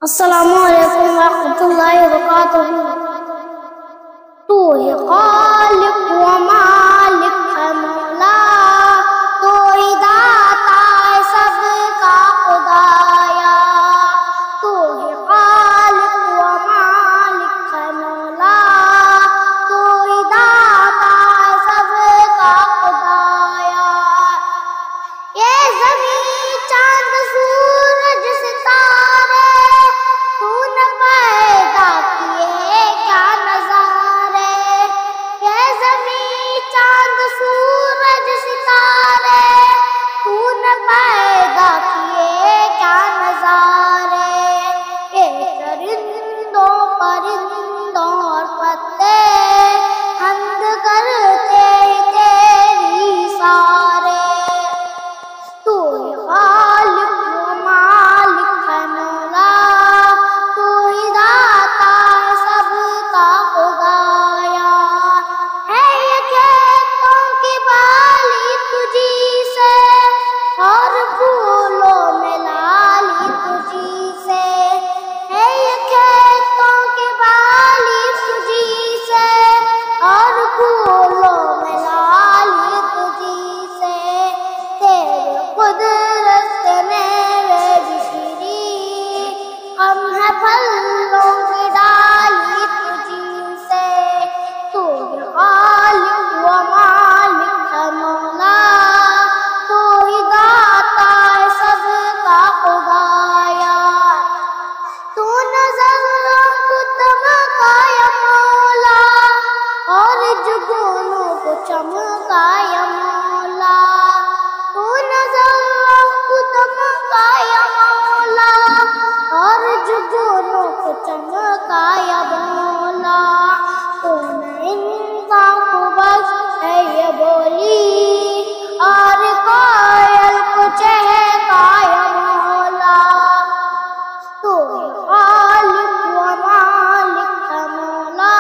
السلام علیکم ورحمۃ اللہ وبرکاتہ۔ تو ہی خالق و مالک ہے مولا، تو ہی داتا ہے سب کا خدایا، تو ہی خالق و مالک ہے مولا، تو ہی داتا ہے سب کا خدایا۔ یہ زمین چاند سورج ستارے تو نے پیدا کیے کیا نظارے، یہ زمین چاند سورج ستارے تو نے پیدا کیے کیا نظارے، یہ چرندوں پرندوں اور پتے حمد کرتے تیری سارے، تو ہی خالق و مالک ہے مولا، تو ہی داتا ہے سب کا خدایا۔ ہے یہ کھیتوں کی بالی تجھی سے اور پھولوں میں لالی تجھی سے، ہے یہ کھیتوں کی بالی تجھی سے اور پھولوں میں لالی تجھی سے، تیرے قدرت سے میوے بھی شیریں، ہم ہے پھلوں کی ڈالی تجھی سے، تو ہی خالق و مالک ہے مولا، تو ہی داتا ہے سب کا خدایا۔ تو نے ذروں کو چمکایا مولا اور جگنوں کو چمکایا مولا، تو نے ذروں کو چمکایا مولا اور جگنوں کو چمکایا مولا، تو نے انسان کو بس ہے یہ بولی اور کوئل کو چہکایا مولا، تو ہی خالق و مالک ہے مولا،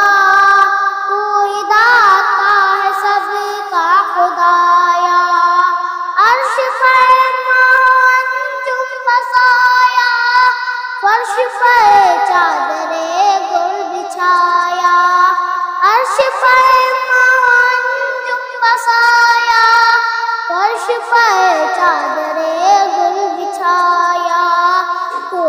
تو ہی داتا ہے سب کا خدایا۔ عرش فرمان انجم بسایا، فرش پر چادر گل بچھایا، عرش فرمان انجم بسایا، فرش پر چادر گل بچھایا، تو